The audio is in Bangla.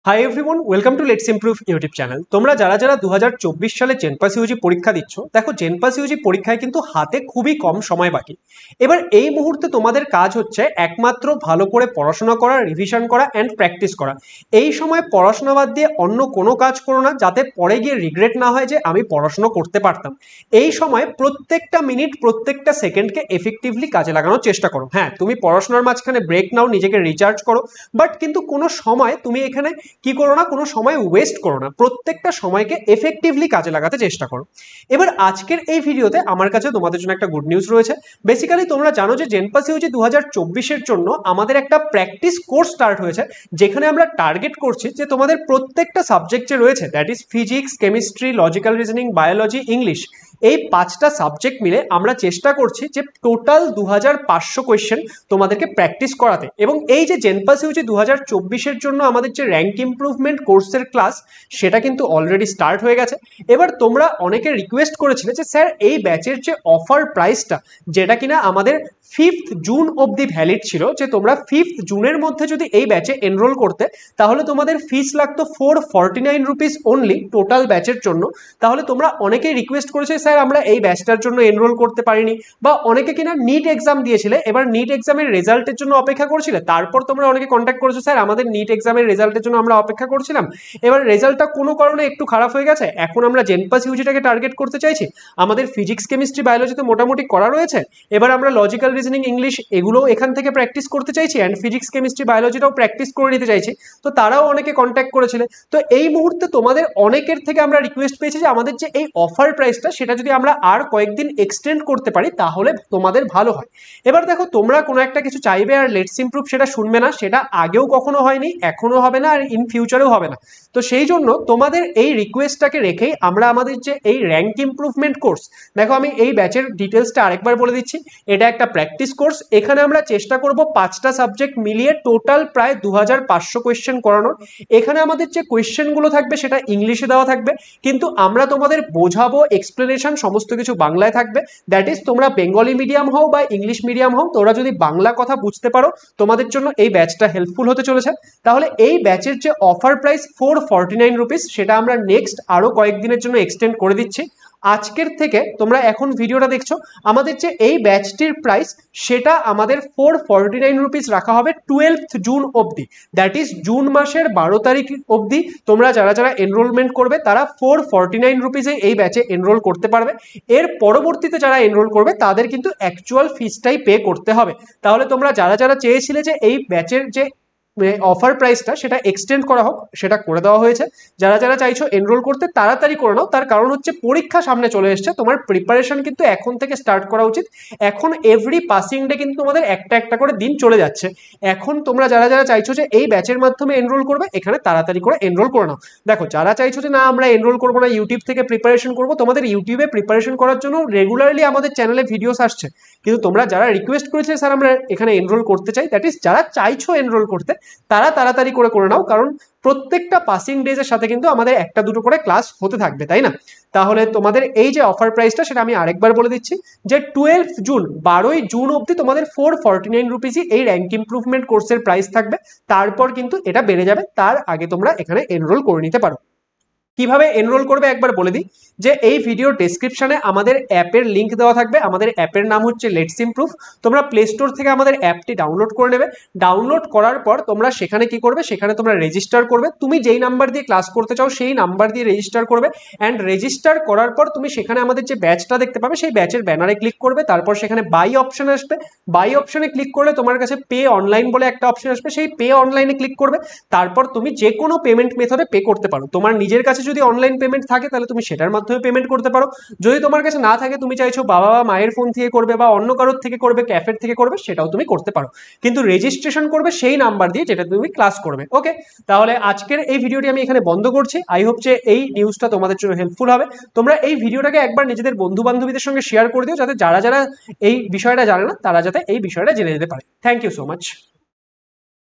Hi everyone, welcome to let's improve YouTube channel. তোমরা যারা যারা 2024 সালে জেনপাস ইউজি পরীক্ষা দিচ্ছ, দেখো জেনপাস ইউজি পরীক্ষায় কিন্তু হাতে খুবই কম সময় বাকি। এবার এই মুহূর্তে তোমাদের কাজ হচ্ছে একমাত্র ভালো করে পড়াশোনা করা, রিভিশন করা অ্যান্ড প্র্যাকটিস করা। এই সময় পড়াশোনা বাদ দিয়ে অন্য কোনো কাজ করো না, যাতে পরে গিয়ে রিগ্রেট না হয় যে আমি পড়াশোনা করতে পারতাম। এই সময় প্রত্যেকটা মিনিট, প্রত্যেকটা সেকেন্ডকে এফেক্টিভলি কাজে লাগানোর চেষ্টা করো। হ্যাঁ, তুমি পড়াশোনার মাঝখানে ব্রেক নাও, নিজেকে রিচার্জ করো, বাট কিন্তু কোনো সময় তুমি এখানে কি করো না, কোনো সময় ওয়েস্ট করো না, প্রত্যেকটা সময়কে এফেক্টিভলি কাজে লাগাতে চেষ্টা করো। এবার আজকের এই ভিডিওতে আমার কাছে তোমাদের জন্য একটা গুড নিউজ রয়েছে। বেসিক্যালি তোমরা জানো যে জেনপাস ইউজি 2024-এর জন্য আমাদের একটা প্র্যাকটিস কোর্স স্টার্ট হয়েছে, যেখানে আমরা টার্গেট করছি যে তোমাদের প্রত্যেকটা সাবজেক্ট যে রয়েছে, that is physics, chemistry, logical reasoning, biology, English, এই 5টা সাবজেক্ট মিলে আমরা চেষ্টা করছি যে টোটাল 2500 কোয়েশ্চেন তোমাদেরকে প্র্যাকটিস করাতে। এবং এই যে জেনপাস ইউজি 2024-এর জন্য আমাদের যে র্যাঙ্ক ইমপ্রুভমেন্ট কোর্সের ক্লাস, সেটা কিন্তু অলরেডি স্টার্ট হয়ে গেছে। এবার তোমরা অনেকে রিকোয়েস্ট করেছিলে যে স্যার এই ব্যাচের যে অফার প্রাইসটা, যেটা কিনা আমাদের 5th জুন অবধি ভ্যালিড ছিল, যে তোমরা 5th জুনের মধ্যে যদি এই ব্যাচে এনরোল করতে, তাহলে তোমাদের ফিস লাগতো 449 রুপিস অনলি টোটাল ব্যাচের জন্য। তাহলে তোমরা অনেকেই রিকোয়েস্ট করেছে স্যার আমরা এই ব্যাচটার জন্য এনরোল করতে পারিনি, বা অনেকে কিনা নিট এক্সাম দিয়েছিলে, এবার নিট এক্সামের রেজাল্টের জন্য অপেক্ষা করছিলে, তারপর তোমরা অনেকে কন্ট্যাক্ট করেছো স্যার আমাদের নিট এক্সামের রেজাল্টের জন্য আমরা অপেক্ষা করছিলাম, এবার রেজাল্টটা কোনো কারণে একটু খারাপ হয়ে গেছে, এখন আমরা জেনপাস ইউজিটাকে টার্গেট করতে চাইছি। আমাদের ফিজিক্স, কেমিস্ট্রি, বায়োলজি তো মোটামুটি করা রয়েছে, এবার আমরা লজিক্যাল রিজনিং, ইংলিশ এগুলোও এখান থেকে প্র্যাকটিস করতে চাইছি, অ্যান্ড ফিজিক্স, কেমিস্ট্রি, বায়োলজিটাও প্র্যাকটিস করে নিতে চাইছি। তো তারাও অনেকে কন্ট্যাক্ট করেছিলে। তো এই মুহূর্তে তোমাদের অনেকের থেকে আমরা রিকোয়েস্ট পেয়েছি যে আমাদের যে এই অফার প্রাইসটা, সেটা যদি আমরা আর কয়েকদিন এক্সটেন্ড করতে পারি তাহলে তোমাদের ভালো হয়। এবার দেখো, তোমরা কোনো একটা কিছু চাইবে আর লেটস ইমপ্রুভ সেটা শুনবে না, সেটা আগেও কখনো হয়নি, এখনো হবে না, আর ইন ফিউচারেও হবে না। তো সেই জন্য তোমাদের এই রিকোয়েস্টটাকে রেখেই আমরা আমাদের যে এই র্যাঙ্ক ইমপ্রুভমেন্ট কোর্স, দেখো আমি এই ব্যাচের ডিটেলসটা আরেকবার বলে দিচ্ছি। এটা একটা প্র্যাকটিস কোর্স, এখানে আমরা চেষ্টা করব 5টা সাবজেক্ট মিলিয়ে টোটাল প্রায় 2500 কোয়েশ্চেন করানোর। এখানে আমাদের যে কোয়েশ্চেনগুলো থাকবে সেটা ইংলিশে দেওয়া থাকবে, কিন্তু আমরা তোমাদের বোঝাবো, এক্সপ্লেনেশন সমস্ত কিছু বাংলায় থাকবে। দ্যাট ইজ তোমরা বেঙ্গলি মিডিয়াম হও বা ইংলিশ মিডিয়াম হও, তোমরা যদি বাংলা কথা বুঝতে পারো, তোমাদের জন্য এই ব্যাচটা হেল্পফুল হতে চলেছে। তাহলে এই ব্যাচের যে অফার প্রাইস 449 রুপিস, সেটা আমরা নেক্সট আরও কয়েকদিনের জন্য এক্সটেন্ড করে দিচ্ছি। আজকের থেকে তোমরা এখন ভিডিওটা দেখছো, আমাদের যে এই ব্যাচটির প্রাইস, সেটা আমাদের 449 রুপিস রাখা হবে 12th জুন অবধি। দ্যাট ইজ জুন মাসের 12 তারিখ অবধি তোমরা যারা যারা এনরোলমেন্ট করবে, তারা 449 রুপিসে এই ব্যাচে এনরোল করতে পারবে। এর পরবর্তীতে যারা এনরোল করবে তাদের কিন্তু অ্যাকচুয়াল ফিসটাই পে করতে হবে। তাহলে তোমরা যারা যারা চেয়েছিলে যে এই ব্যাচের যে অফার প্রাইসটা সেটা এক্সটেন্ড করা হোক, সেটা করে দেওয়া হয়েছে। যারা যারা চাইছো এনরোল করতে, তাড়াতাড়ি করে নাও, তার কারণ হচ্ছে পরীক্ষা সামনে চলে এসছে, তোমার প্রিপারেশন কিন্তু এখন থেকে স্টার্ট করা উচিত। এখন এভরি পাসিং ডে কিন্তু তোমাদের একটা একটা করে দিন চলে যাচ্ছে। এখন তোমরা যারা যারা চাইছো যে এই ব্যাচের মাধ্যমে এনরোল করবে, এখানে তাড়াতাড়ি করে এনরোল করে নাও। দেখো, যারা চাইছো যে না আমরা এনরোল করবো না, ইউটিউব থেকে প্রিপারেশন করবো, তোমাদের ইউটিউবে প্রিপারেশন করার জন্য রেগুলারলি আমাদের চ্যানেলে ভিডিওস আসছে। কিন্তু তোমরা যারা রিকোয়েস্ট করেছে স্যার আমরা এখানে এনরোল করতে চাই, দ্যাট ইজ যারা চাইছো এনরোল করতে, তারা তাড়াতাড়ি করে নাও, কারণ প্রত্যেকটা পাসিং ডেজের সাথে কিন্তু আমাদের একটা দুটো করে ক্লাস হতে থাকবে, তাই না? তাহলে তোমাদের এই যে অফার প্রাইসটা, সেটা আমি আরেকবার বলে দিচ্ছি, যে 12th জুন, 12ই জুন অবধি তোমাদের 449 রুপিসই এই র্যাঙ্ক ইমপ্রুভমেন্ট কোর্সের প্রাইস থাকবে। তারপর কিন্তু এটা বেড়ে যাবে, তার আগে তোমরা এখানে এনরোল করে নিতে পারো। কিভাবে এনরোল করবে একবার বলে দিই, যে এই ভিডিওর ডেসক্রিপশনে আমাদের অ্যাপের লিঙ্ক দেওয়া থাকবে। আমাদের অ্যাপের নাম হচ্ছে লেটস ইমপ্রুভ। তোমরা প্লে স্টোর থেকে আমাদের অ্যাপটি ডাউনলোড করে নেবে। ডাউনলোড করার পর তোমরা সেখানে কি করবে, সেখানে তোমরা রেজিস্টার করবে। তুমি যেই নাম্বার দিয়ে ক্লাস করতে চাও সেই নাম্বার দিয়ে রেজিস্টার করবে, অ্যান্ড রেজিস্টার করার পর তুমি সেখানে আমাদের যে ব্যাচটা দেখতে পাবে, সেই ব্যাচের ব্যানারে ক্লিক করবে। তারপর সেখানে বাই অপশন আসবে, বাই অপশনে ক্লিক করলে তোমার কাছে পে অনলাইন বলে একটা অপশন আসবে, সেই পে অনলাইনে ক্লিক করবে। তারপর তুমি যে কোনো পেমেন্ট মেথডে পে করতে পারো। তোমার নিজের কাছে যদি অনলাইন পেমেন্ট থাকে তাহলে তুমি সেটার মাধ্যমে পেমেন্ট করতে পারো। যদি তোমার কাছে না থাকে, তুমি চাইছো বাবা বা মায়ের ফোন থেকে করবে বা অন্য কারোর থেকে করবে, ক্যাফের থেকে করবে, সেটাও তুমি করতে পারো। কিন্তু রেজিস্ট্রেশন করবে সেই নাম্বার দিয়ে যেটা তুমি ক্লাস করবে। ওকে, তাহলে আজকের এই ভিডিওটি আমি এখানে বন্ধ করছি। আই হোপ যে এই নিউজটা তোমাদের জন্য হেল্পফুল হবে। তোমরা এই ভিডিওটাকে একবার নিজেদের বন্ধু বান্ধবীদের সঙ্গে শেয়ার করে দিও, যাতে যারা যারা এই বিষয়টা জানে না, তারা যাতে এই বিষয়টা জেনে যেতে পারে। Thank you so much.